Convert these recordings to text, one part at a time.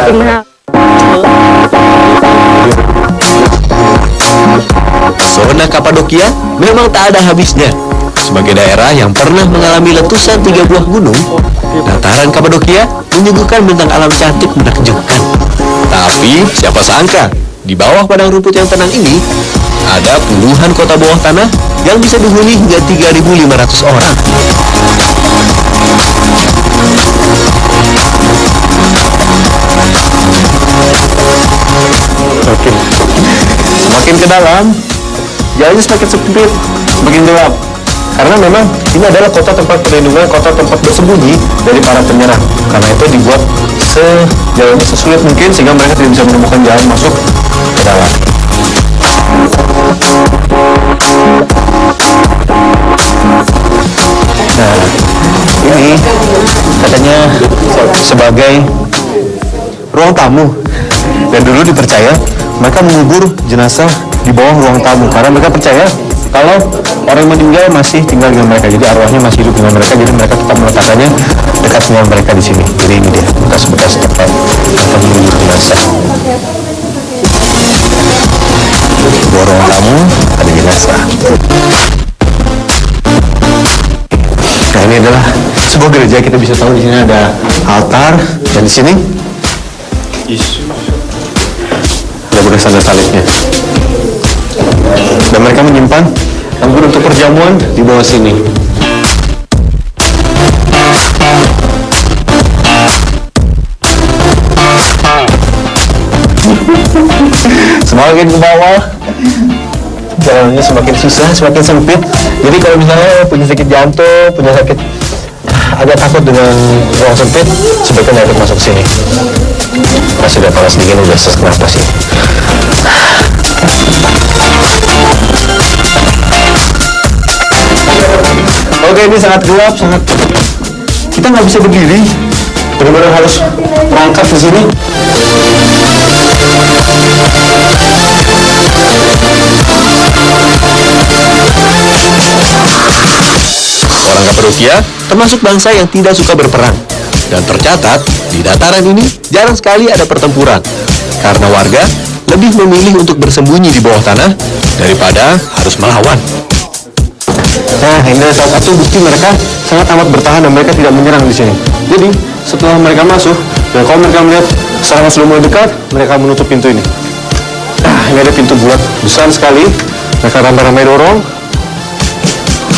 lebih mahal. Zona Kapadokia memang tak ada habisnya. Sebagai daerah yang pernah mengalami letusan 3 buah gunung, dataran Kapadokia menyuguhkan bentang alam cantik menakjubkan. Tapi siapa sangka, di bawah padang rumput yang tenang ini, ada puluhan kota bawah tanah yang bisa dihuni hingga 3.500 orang. Semakin ke dalam, jalannya semakin sempit, semakin gelap. Karena memang ini adalah kota tempat perlindungan, kota tempat bersembunyi dari para penyerang. Karena itu dibuat sesulit mungkin sehingga mereka tidak bisa menemukan jalan masuk ke dalam. Nah, ini katanya sebagai ruang tamu. Dan dulu dipercaya mereka mengubur jenazah di bawah ruang tamu karena mereka percaya kalau orang yang meninggal masih tinggal dengan mereka, jadi arwahnya masih hidup dengan mereka, jadi mereka tetap meletakkannya dekat dengan mereka di sini. Jadi ini dia bekas-bekas tempat mereka mengubur jenazah. Di bawah ruang tamu ada jenazah. Nah, ini adalah sebuah gereja. Kita bisa tahu di sini ada altar dan di sini ada bekas tanda salibnya. Dan mereka menyimpan anggur untuk perjamuan di bawah sini. Semakin ke bawah, jalannya semakin susah, semakin sempit. Jadi kalau misalnya punya sakit jantung, punya sakit agak takut dengan ruang sempit, sebaiknya nggak ikut masuk sini. Masih ada panas dingin, udah sesak napas sih. Oke, ini sangat gelap, kita nggak bisa berdiri, benar-benar harus merangkak di sini. Orang Kapadokia termasuk bangsa yang tidak suka berperang. Dan tercatat, di dataran ini jarang sekali ada pertempuran. Karena warga lebih memilih untuk bersembunyi di bawah tanah daripada harus melawan. Nah, ini adalah salah satu bukti mereka sangat amat bertahan dan mereka tidak menyerang di sini. Jadi, setelah mereka masuk, dan kalau mereka melihat serangan sudah mulai dekat, mereka menutup pintu ini. Nah, ini ada pintu bulat besar sekali. Mereka ramai-ramai dorong.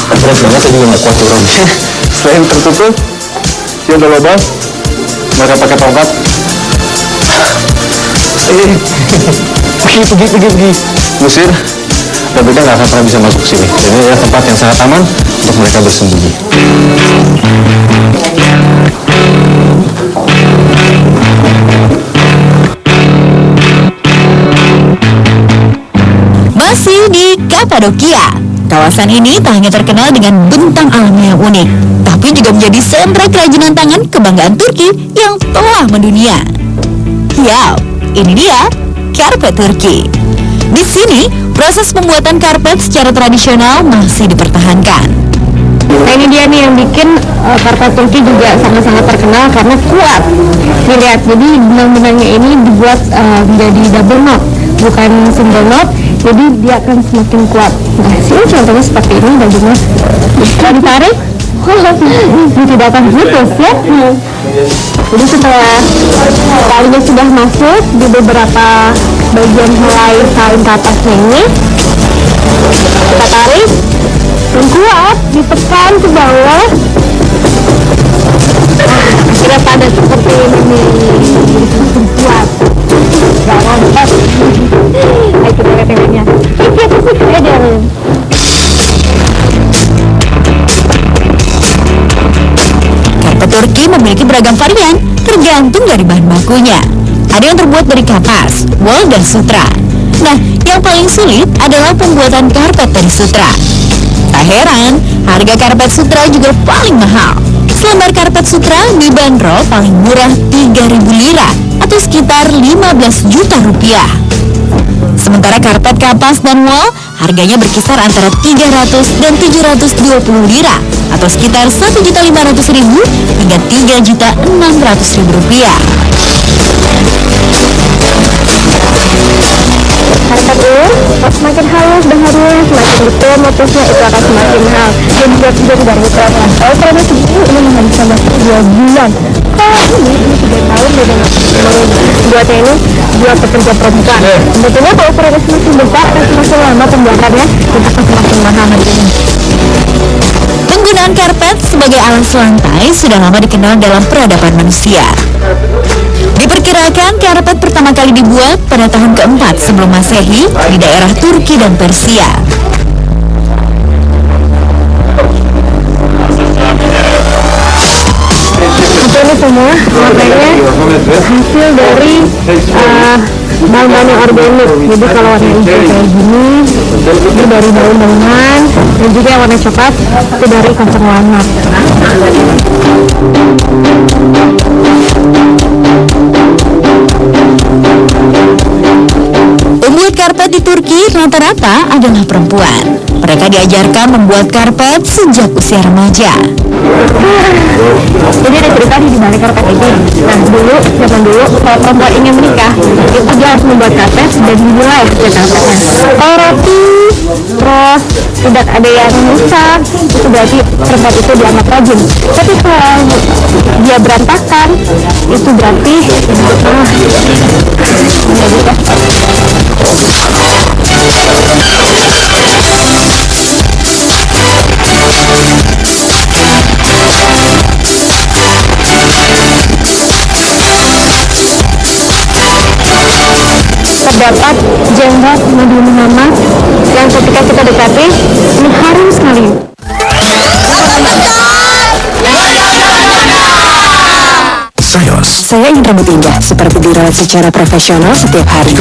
Berat banget, saya juga nggak kuat dorong. Selain tertutup, dia ada lubang. Mereka pakai tongkat. Pergi. Musir. Dan mereka nggak akan pernah bisa masuk ke sini. Jadi ini adalah tempat yang sangat aman untuk mereka bersembunyi. Masih di Kapadokia, kawasan ini tak hanya terkenal dengan bentang alamnya yang unik, tapi juga menjadi sentra kerajinan tangan kebanggaan Turki yang telah mendunia. Yap, ini dia karpet Turki. Di sini, proses pembuatan karpet secara tradisional masih dipertahankan. Nah, ini dia nih yang bikin karpet Turki juga sangat-sangat terkenal karena kuat. Nih lihat, jadi benang-benangnya ini dibuat menjadi double knot, bukan single knot. Jadi dia akan semakin kuat. Nah, sini contohnya seperti ini, bagaimana? Kalau ditarik, dia tidak akan putus ya. Jadi setelah talinya sudah masuk di beberapa bagian helai kain ke atasnya ini, kita tarik dan kuat, ditekan ke bawah. Akhirnya padat seperti ini, kuat. Gak lompat. Ayo kita lihat yang lainnya. Ini apa sih keren? Karpet Turki memiliki beragam varian tergantung dari bahan bakunya. Ada yang terbuat dari kapas, wol, dan sutra. Nah, yang paling sulit adalah pembuatan karpet dari sutra. Tak heran, harga karpet sutra juga paling mahal. Selembar karpet sutra dibanderol paling murah 3.000 lira atau sekitar 15 juta rupiah. Sementara karpet kapas dan wol harganya berkisar antara 300 dan 720 lira atau sekitar 1.500.000 hingga 3.600.000 rupiah. sudah halus, semakin betul motifnya itu akan semakin mahal. Dan juga tidak mutlak. Kalau proses ini menghabiskan waktu 2 bulan. Kalau ini 3 tahun dan buatnya ini buat pekerja perempuan. Sebetulnya kalau proses masih besar dan semakin lama pembuatannya itu akan semakin mahal harganya. Penggunaan karpet sebagai alas lantai sudah lama dikenal dalam peradaban manusia. Diperkirakan karpet pertama kali dibuat pada tahun ke-4 sebelum Masehi di daerah Turki dan Persia. Ini semua makanya hasil dari bahan-bahan yang organik. Jadi kalau warna hijau kayak gini itu dari daun-daunan, dan juga yang warna coklat itu dari kacang walnut. Pembuat karpet di Turki rata-rata adalah perempuan. Mereka diajarkan membuat karpet sejak usia remaja. Jadi ada cerita di balik karpet ini. Nah zaman dulu kalau perempuan ingin menikah itu dia harus membuat karpet dan dimulai kerja karpetnya. Kalau roti terus tidak ada yang rusak itu berarti perempuan itu dianggap rajin. Tapi kalau dia berantakan itu berarti terdapat jenggot Nabi Muhammad yang ketika kita dekati ini harum sekali. Sayos. Saya ingin rambut indah seperti dirawat secara profesional setiap hari.